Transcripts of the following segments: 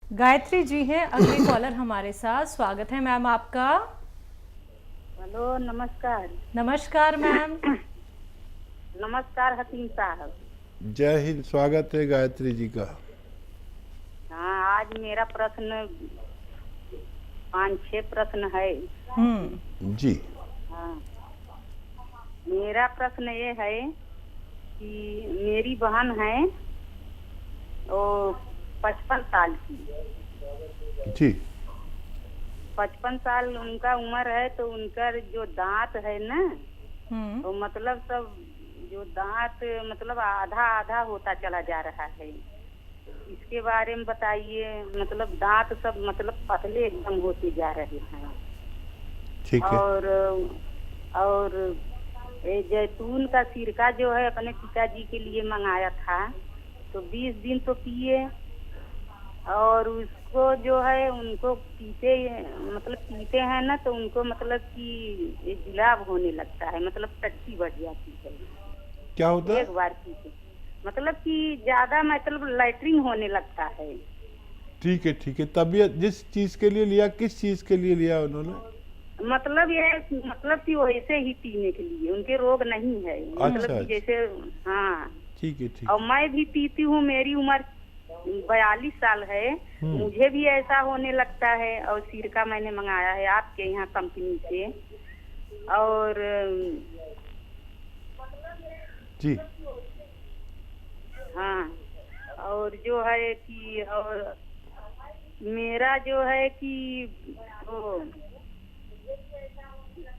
गायत्री जी हैं अगली कॉलर हमारे साथ। स्वागत है मैम आपका। हेलो, नमस्कार। नमस्कार मैम। नमस्कार हकीम साहब। जय हिंद। स्वागत है गायत्री जी का। हाँ, आज मेरा प्रश्न 5-6 प्रश्न है। जी। हाँ, मेरा प्रश्न ये है कि मेरी बहन है वो 55 साल की। जी। 55 साल उनका उम्र है, तो उनका जो दांत है ना, तो मतलब सब जो दांत मतलब आधा आधा होता चला जा रहा है। इसके बारे में बताइए। मतलब दांत सब मतलब पतले एकदम होते जा रहे हैं। ठीक है। और ये जैतून का सिरका जो है अपने पिताजी के लिए मंगाया था, तो 20 दिन तो पिए, और उसको जो है उनको पीते मतलब पीते हैं ना, तो उनको मतलब कि जुलाब होने लगता है, मतलब टट्टी बढ़ जाती है। क्या होता है? एक बार पीते मतलब कि ज्यादा मतलब लैट्रिन होने लगता है। ठीक है, ठीक है। तबीयत जिस चीज के लिए लिया, किस चीज के लिए लिया उन्होंने? मतलब ये मतलब कि वैसे ही पीने के लिए, उनके रोग नहीं है। मतलब अच्छा, कि जैसे हाँ। ठीक है, ठीक और है। मैं भी पीती हूँ, मेरी उम्र 42 साल है, मुझे भी ऐसा होने लगता है। और सिरका मैंने मंगाया है आपके यहाँ कंपनी से। और जी। हाँ, और जो है कि और मेरा जो है कि वो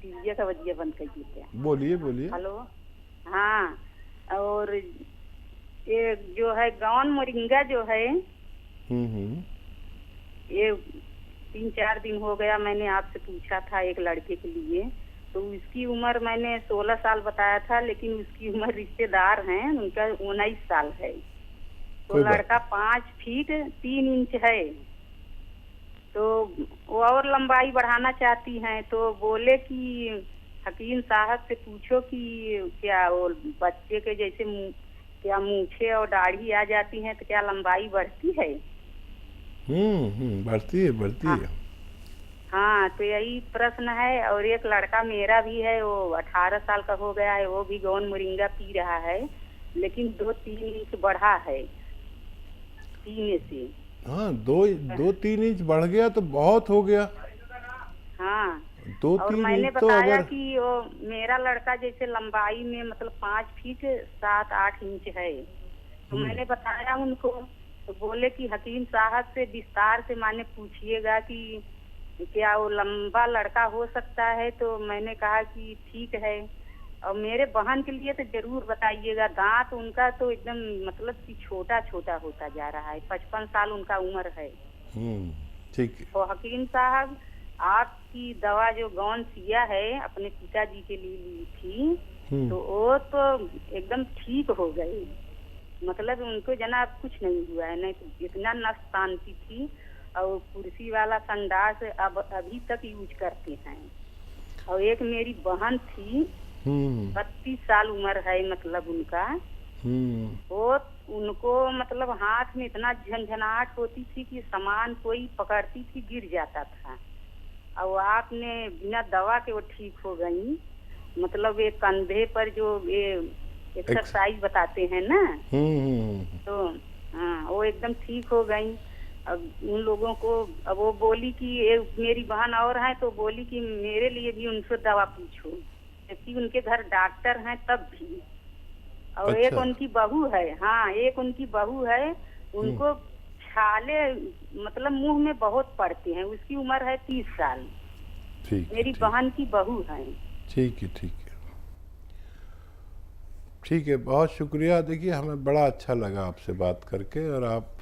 टीविया का वजिया बंद कर देते हैं। बोलिए, बोलिए। हेलो। हाँ, और ये जो है गौन मोरिंगा जो है, हम्म। ये 3-4 दिन हो गया मैंने आपसे पूछा था एक लड़के के लिए, तो उसकी उम्र मैंने 16 साल बताया था, लेकिन उसकी उम्र रिश्तेदार हैं उनका 19 साल है। तो कोई बात लड़का 5 फीट 3 इंच है, तो वो और लंबाई बढ़ाना चाहती हैं। तो बोले कि हकीम साहब से पूछो कि क्या वो बच्चे के जैसे क्या मूछे और दाढ़ी आ जाती हैं तो क्या लंबाई बढ़ती है? बढ़ती है, बढ़ती हाँ। है। हाँ, तो यही प्रश्न है। और एक लड़का मेरा भी है, वो 18 साल का हो गया है, वो भी गौन मोरिंगा पी रहा है, लेकिन 2-3 इंच बढ़ा है पीने से। हाँ, 2-3 इंच बढ़ गया तो बहुत हो गया। हाँ, दो और तीन मैंने इंच तो बताया अगर कि वो मेरा लड़का जैसे लंबाई में मतलब 5 फीट 7-8 इंच है, तो मैंने बताया उनको। तो बोले कि हकीम साहब से विस्तार से माने पूछिएगा कि क्या वो लंबा लड़का हो सकता है। तो मैंने कहा कि ठीक है, और मेरे बहन के लिए तो जरूर बताइएगा। दांत उनका तो एकदम मतलब कि छोटा छोटा होता जा रहा है, 55 साल उनका उम्र है। ठीक है। तो हकीम साहब, आपकी दवा जो गौन सिया है अपने पिताजी के लिए ली थी, तो वो तो एकदम ठीक हो गई। मतलब उनको जनाब कुछ नहीं हुआ है, नहीं तो इतना नस शांति थी। और कुर्सी वाला संडास अब अभी तक यूज करते हैं। और एक मेरी बहन थी, 32 साल उम्र है मतलब उनका, वो उनको मतलब हाथ में इतना झंझनाहट होती थी कि सामान कोई पकड़ती थी गिर जाता था। और आपने बिना दवा के वो ठीक हो गई। मतलब ये कंधे पर जो ये एक्सरसाइज बताते हैं ना, तो हाँ वो एकदम ठीक हो गई। अब उन लोगों को, अब वो बोली कि एक मेरी बहन और है, तो बोली कि मेरे लिए भी उनसे दवा पूछो, क्योंकि उनके घर डॉक्टर हैं तब भी। और एक अच्छा। उनकी बहू है, हाँ एक उनकी बहू है, उनको छाले मतलब मुंह में बहुत पड़ते हैं। उसकी उम्र है 30 साल। ठीक है, मेरी ठीक। बहन की बहू है। ठीक है, ठीक है। ठीक है, बहुत शुक्रिया। देखिए, हमें बड़ा अच्छा लगा आपसे बात करके, और आप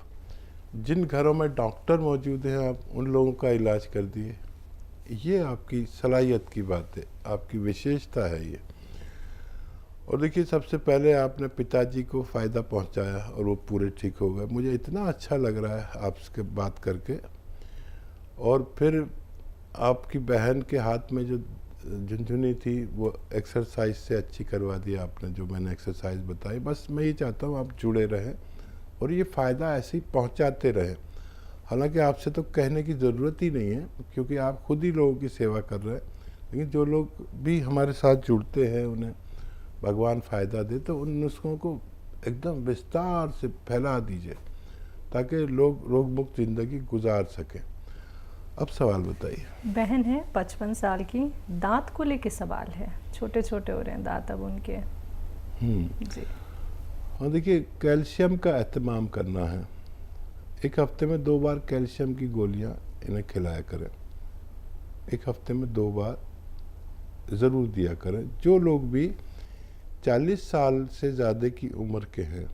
जिन घरों में डॉक्टर मौजूद हैं आप उन लोगों का इलाज कर दिए। ये आपकी सलाहियत की बात है, आपकी विशेषता है ये। और देखिए, सबसे पहले आपने पिताजी को फ़ायदा पहुंचाया और वो पूरे ठीक हो गए। मुझे इतना अच्छा लग रहा है आपसे बात करके। और फिर आपकी बहन के हाथ में जो झुनझुनी थी वो एक्सरसाइज से अच्छी करवा दी आपने, जो मैंने एक्सरसाइज बताई। बस मैं ये चाहता हूँ आप जुड़े रहें और ये फ़ायदा ऐसे ही पहुँचाते रहें। हालांकि आपसे तो कहने की ज़रूरत ही नहीं है, क्योंकि आप खुद ही लोगों की सेवा कर रहे हैं। लेकिन जो लोग भी हमारे साथ जुड़ते हैं, उन्हें भगवान फ़ायदा दे, तो उन नुस्खों को एकदम विस्तार से फैला दीजिए ताकि लोग रोग मुक्त ज़िंदगी गुजार सकें। अब सवाल बताइए। बहन है 55 साल की, दांत को लेके सवाल है, छोटे छोटे हो रहे हैं दांत अब उनके। जी। हाँ देखिए, कैल्शियम का एहतमाम करना है। एक हफ्ते में 2 बार कैल्शियम की गोलियां इन्हें खिलाया करें। एक हफ्ते में 2 बार ज़रूर दिया करें। जो लोग भी 40 साल से ज़्यादा की उम्र के हैं,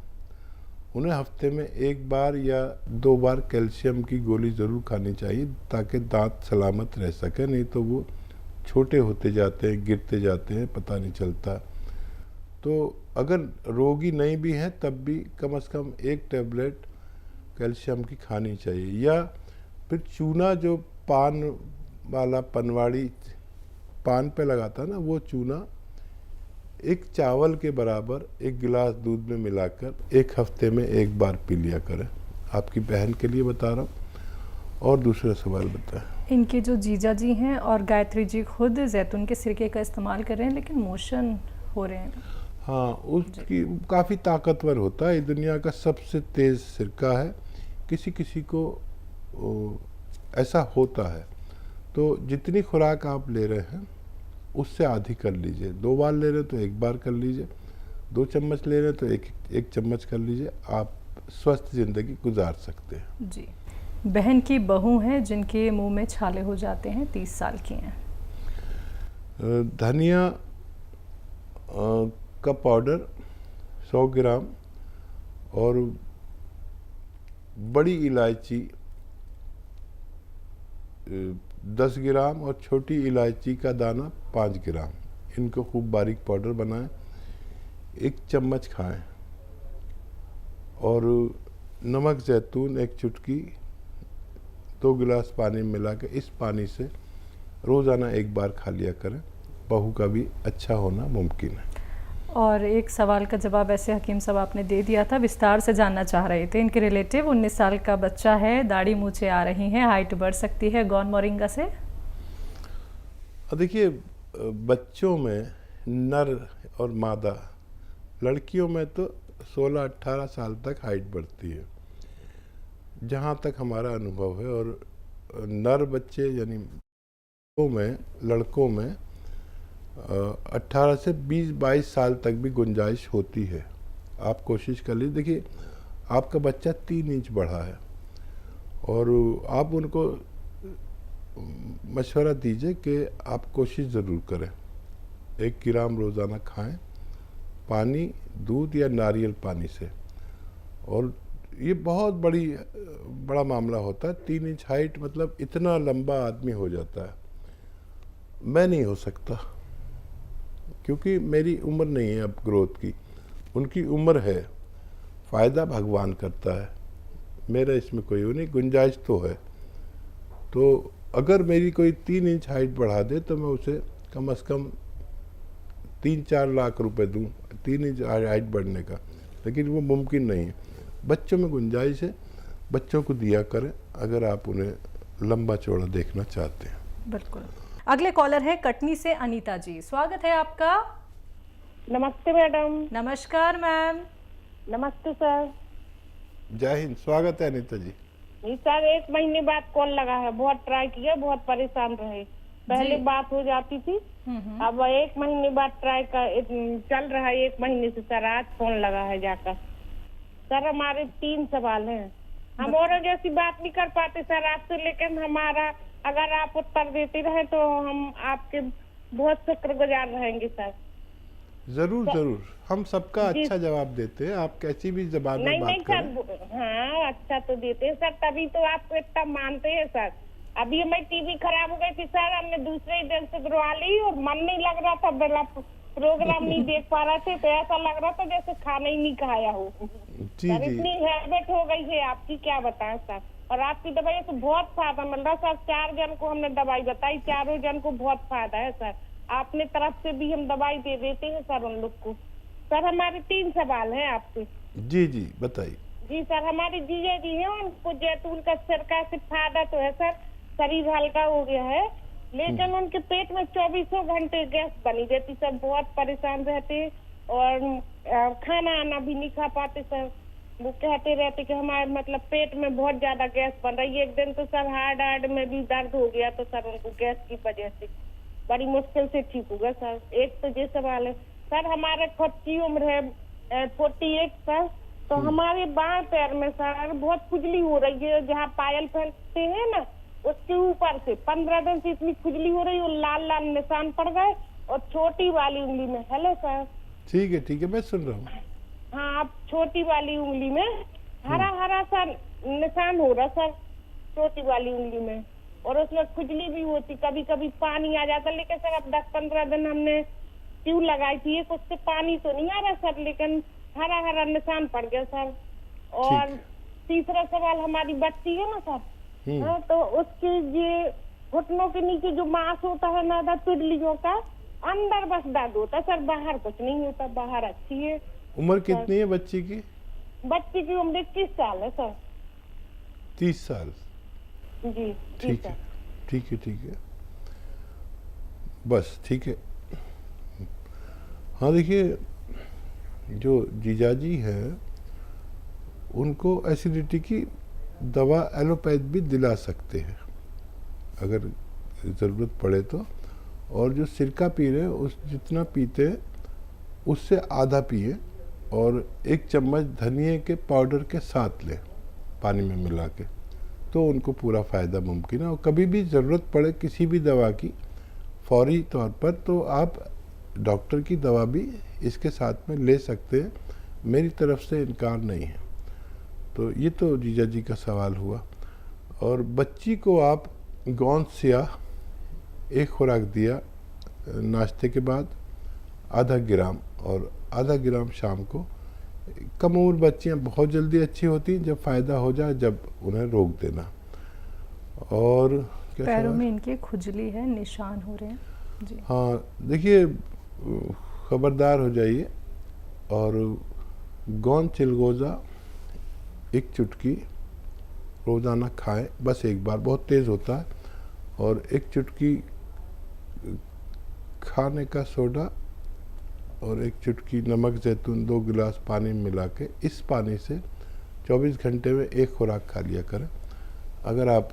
उन्हें हफ्ते में 1 बार या 2 बार कैल्शियम की गोली ज़रूर खानी चाहिए ताकि दांत सलामत रह सके। नहीं तो वो छोटे होते जाते हैं, गिरते जाते हैं, पता नहीं चलता। तो अगर रोगी नहीं भी हैं तब भी कम से कम 1 टैबलेट कैल्शियम की खानी चाहिए। या फिर चूना, जो पान वाला पनवाड़ी पान पे लगाता है ना, वो चूना 1 चावल के बराबर 1 गिलास दूध में मिलाकर 1 हफ्ते में 1 बार पी लिया करें। आपकी बहन के लिए बता रहा हूँ। और दूसरा सवाल बताएं। इनके जो जीजा जी हैं और गायत्री जी खुद जैतून के सिरके का इस्तेमाल कर रहे हैं, लेकिन मोशन हो रहे हैं। हाँ, उसकी काफ़ी ताकतवर होता है। ये दुनिया का सबसे तेज़ सिरका है। किसी किसी को ऐसा होता है। तो जितनी खुराक आप ले रहे हैं उससे आधी कर लीजिए। 2 बार ले रहे हैं तो 1 बार कर लीजिए। 2 चम्मच ले रहे हैं तो एक चम्मच कर लीजिए। आप स्वस्थ ज़िंदगी गुजार सकते हैं। जी। बहन की बहू हैं जिनके मुंह में छाले हो जाते हैं, 30 साल की हैं। धनिया का पाउडर 100 ग्राम और बड़ी इलायची 10 ग्राम और छोटी इलायची का दाना 5 ग्राम, इनको खूब बारीक पाउडर बनाएं। 1 चम्मच खाएं। और नमक जैतून 1 चुटकी 2 गिलास पानी में मिला के इस पानी से रोज़ाना 1 बार खा लिया करें। बहू का भी अच्छा होना मुमकिन है। और एक सवाल का जवाब ऐसे हकीम साहब आपने दे दिया था, विस्तार से जानना चाह रहे थे। इनके रिलेटिव 19 साल का बच्चा है, दाढ़ी मूछें आ रही हैं, हाइट बढ़ सकती है गौन मोरिंगा से। देखिए, बच्चों में नर और मादा, लड़कियों में तो 16-18 साल तक हाइट बढ़ती है, जहाँ तक हमारा अनुभव है। और नर बच्चे यानी लड़कों में 18 से 20-22 साल तक भी गुंजाइश होती है। आप कोशिश कर लीजिए। देखिए, आपका बच्चा 3 इंच बढ़ा है और आप उनको मशवरा दीजिए कि आप कोशिश ज़रूर करें। 1 ग्राम रोज़ाना खाएं, पानी, दूध या नारियल पानी से। और ये बहुत बड़ा मामला होता है। 3 इंच हाइट मतलब इतना लंबा आदमी हो जाता है। मैं नहीं हो सकता, क्योंकि मेरी उम्र नहीं है अब ग्रोथ की, उनकी उम्र है। फ़ायदा भगवान करता है, मेरा इसमें कोई नहीं, गुंजाइश तो है। तो अगर मेरी कोई 3 इंच हाइट बढ़ा दे तो मैं उसे कम से कम 3-4 लाख रुपए दूं 3 इंच हाइट बढ़ने का, लेकिन वो मुमकिन नहीं है। बच्चों में गुंजाइश है, बच्चों को दिया करें अगर आप उन्हें लंबा चौड़ा देखना चाहते हैं। बिल्कुल। अगले कॉलर है कटनी से अनीता जी, स्वागत है आपका। नमस्ते मैडम। नमस्कार मैम। नमस्ते सर। जय हिंद, स्वागत है अनीता जी। जी सर, 1 महीने बाद कॉल लगा है, बहुत ट्राई किया, बहुत परेशान रहे। पहले बात हो जाती थी, अब 1 महीने बाद ट्राई कर चल रहा है। 1 महीने से सर आज फोन लगा है जाकर। सर हमारे 3 सवाल हैं। हम औरों जैसी बात नहीं कर पाते सर आपसे, लेकिन हमारा अगर आप उत्तर देते रहे तो हम आपके बहुत शुक्रगुजार रहेंगे सर। जरूर जरूर, हम सबका अच्छा जवाब देते हैं। आप कैसी भी जबान में बात करें। सर हाँ, अच्छा तो देते हैं सर, तभी तो आपको इतना मानते हैं सर। अभी हमारी टीवी खराब हो गई थी सर, हमने दूसरे ही दिन से करवा ली और मन नहीं लग रहा था, बेला प्रोग्राम नहीं देख पा रहे थे, तो ऐसा लग रहा था जैसे खाना ही नहीं खाया हो। सर इतनी हैबिट हो गई है आपकी, क्या बताएं सर। और आपकी दवाई से बहुत फायदा मिल रहा है सर। 4 जन को हमने दवाई बताई, 4 जन को बहुत फायदा है सर। आपने तरफ से भी हम दवाई दे देते हैं सर उन लोग को। सर हमारे 3 सवाल हैं आपसे। जी जी बताइए। जी सर, हमारी जीजा जी है, उनको जैतून का सिरका से फायदा तो है सर, शरीर हल्का हो गया है, लेकिन उनके पेट में 24 घंटे गैस बनी रहती सर, बहुत परेशान रहते और खाना आना भी नहीं खा पाते सर। वो कहते रहते कि हमारे मतलब पेट में बहुत ज्यादा गैस बन रही है। एक दिन तो सर हार्ट में भी दर्द हो गया, तो सर उनको गैस की वजह से बड़ी मुश्किल से ठीक होगा सर। एक तो ये सवाल है सर, हमारे खुद की उम्र है 48 सर, तो हमारे बाएं पैर में सर बहुत खुजली हो रही है, जहाँ पायल पहनते हैं ना उसके ऊपर से 15 दिन से इतनी खुजली हो रही है, लाल लाल निशान पड़ गए और छोटी वाली उंगली में। Hello sir. ठीक है, मैं सुन रहा हूँ। हाँ, आप छोटी वाली उंगली में हरा हरा सा निशान हो रहा सर, छोटी वाली उंगली में, और उसमें खुजली भी होती, कभी कभी पानी आ जाता। लेकिन सर अब 10-15 दिन हमने ट्यूब लगाई थी, उससे पानी तो नहीं आ रहा सर, लेकिन हरा हरा निशान पड़ गया सर। और तीसरा सवाल, हमारी बच्ची है ना सर, हाँ, तो उसके ये घुटनों के नीचे जो मांस होता है ना पिडलियों का, अंदर बस दर्द होता सर, बाहर कुछ नहीं होता, बाहर अच्छी है। उम्र कितनी है बच्ची की? बच्ची की उम्र 30 साल है सर। 30 साल? जी ठीक है, बस ठीक है। हाँ देखिए, जो जीजाजी हैं उनको एसिडिटी की दवा एलोपैथ भी दिला सकते हैं अगर ज़रूरत पड़े तो। और जो सिरका पी रहे हैं उस जितना पीते हैं उससे आधा पिए, और 1 चम्मच धनिए के पाउडर के साथ लें पानी में मिला के, तो उनको पूरा फ़ायदा मुमकिन है। और कभी भी ज़रूरत पड़े किसी भी दवा की फौरी तौर पर, तो आप डॉक्टर की दवा भी इसके साथ में ले सकते हैं, मेरी तरफ से इनकार नहीं है। तो ये तो जीजा जी का सवाल हुआ। और बच्ची को आप गोंद स्याह 1 खुराक दिया नाश्ते के बाद, आधा ग्राम, और आधा ग्राम शाम को। कम उम्र बच्चियाँ बहुत जल्दी अच्छी होती हैं, जब फ़ायदा हो जाए जब उन्हें रोक देना। और क्या पैरों में इनकी खुजली है, निशान हो रहे हैं जी। हाँ देखिए, खबरदार हो जाइए, और गोंद चिलगोज़ा 1 चुटकी रोज़ाना खाएं, बस 1 बार, बहुत तेज़ होता है। और 1 चुटकी खाने का सोडा और 1 चुटकी नमक जैतून 2 गिलास पानी में मिला के, इस पानी से 24 घंटे में 1 खुराक खा लिया करें। अगर आप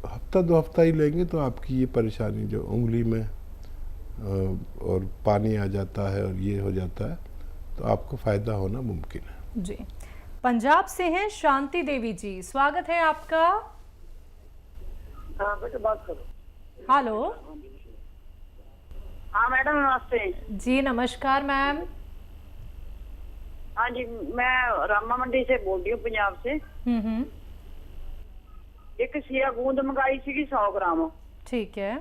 हफ्ता 2 हफ्ता ही लेंगे तो आपकी ये परेशानी जो उंगली में और पानी आ जाता है और ये हो जाता है, तो आपको फ़ायदा होना मुमकिन है जी। पंजाब से हैं शांति देवी जी, स्वागत है आपका। हाँ बेटा, बात करो। हेलो। हाँ मैडम, नमस्ते जी। नमस्कार मैम। हाँ जी, मैं रामा मंडी से बोल रही हूँ, पंजाब से। एक सिया गूंद मंगाई सी 100 ग्राम। ठीक है।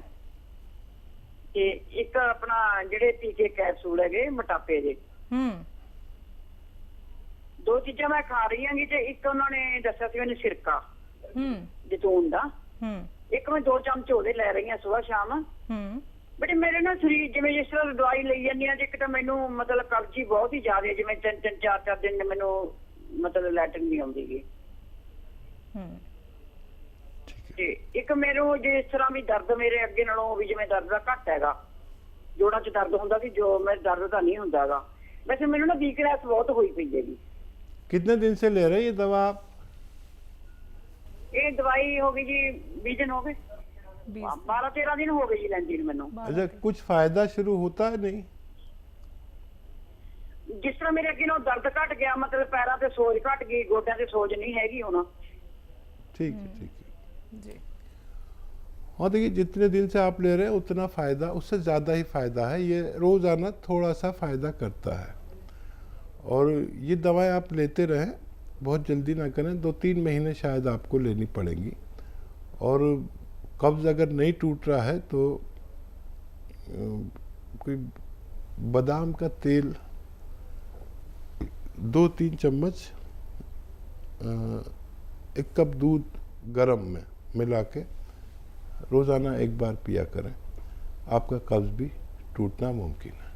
ਤੇ ਇੱਕ ਆਪਣਾ ਜਿਹੜੇ ਟੀਕੇ ਕੈਪਸੂਲ ਹੈਗੇ ਮੋਟਾਪੇ ਦੇ, 2 ਚੀਜ਼ਾਂ ਮੈਂ ਖਾ ਰਹੀ ਹਾਂਗੀ। ਤੇ ਇੱਕ ਉਹਨਾਂ ਨੇ ਦੱਸਿਆ ਸੀ ਮੈਨੂੰ ਸਿਰਕਾ ਜੈਤੂਨ ਦਾ, ਇੱਕ ਮੈਂ 2 ਚਮਚ ਉਹਦੇ ਲੈ ਰਹੀ ਹਾਂ ਸਵੇਰ ਸ਼ਾਮ। ਬਟ ਮੇਰੇ ਨਾ ਸਰੀਰ ਜਿਵੇਂ ਜਿਸ ਤਰ੍ਹਾਂ ਦਵਾਈ ਲਈ ਜਾਂਦੀ ਆ, ਇੱਕ ਤਾਂ ਮੈਨੂੰ ਮਤਲਬ ਕਬਜ਼ੀ ਬਹੁਤ ਹੀ ਜ਼ਿਆਦਾ, ਜਿਵੇਂ 3-4 ਦਿਨ ਮੈਨੂੰ ਮਤਲਬ ਲੈਟਰਿਨ ਨਹੀਂ ਆਉਂਦੀ ਗੀ। ਤੇ ਇੱਕ ਮੈਨੂੰ ਜਿਸ ਤਰ੍ਹਾਂ ਵੀ ਦਰਦ ਮੇਰੇ ਅੱਗੇ ਨਾਲੋਂ ਵੀ ਜਿਵੇਂ ਦਰਦ ਦਾ ਘੱਟ ਹੈਗਾ, ਜੋੜਾਂ 'ਚ ਦਰਦ ਹੁੰਦਾ ਸੀ, ਜੋ ਮੇਰੇ ਦਰਦ ਤਾਂ ਨਹੀਂ ਹੁੰਦਾ ਹੈਗਾ। वैसे मैंने ना वीकनेस बहुत हुई पई है। कितने दिन से ले रहे हैं ये दवा आप? ये दवाई हो गई जी 20 दिन हो गए, 12-13 दिन हो गए जी लेंदी मैनू। अच्छा, कुछ फायदा शुरू होता है? नहीं, जिस तरह मेरे अगे ना दर्द घट गया, मतलब पैरों से सोज घट गई, गोड्या से सोज नहीं हैगी हुण। ठीक है जी। हाँ देखिए, जितने दिन से आप ले रहे हैं उतना फ़ायदा, उससे ज़्यादा ही फ़ायदा है। ये रोज़ाना थोड़ा सा फ़ायदा करता है, और ये दवाएं आप लेते रहें, बहुत जल्दी ना करें, 2-3 महीने शायद आपको लेनी पड़ेंगी। और कब्ज़ अगर नहीं टूट रहा है तो कोई बादाम का तेल 2-3 चम्मच 1 कप दूध गरम में मिला के रोज़ाना 1 बार पिया करें, आपका कब्ज़ भी टूटना मुमकिन है।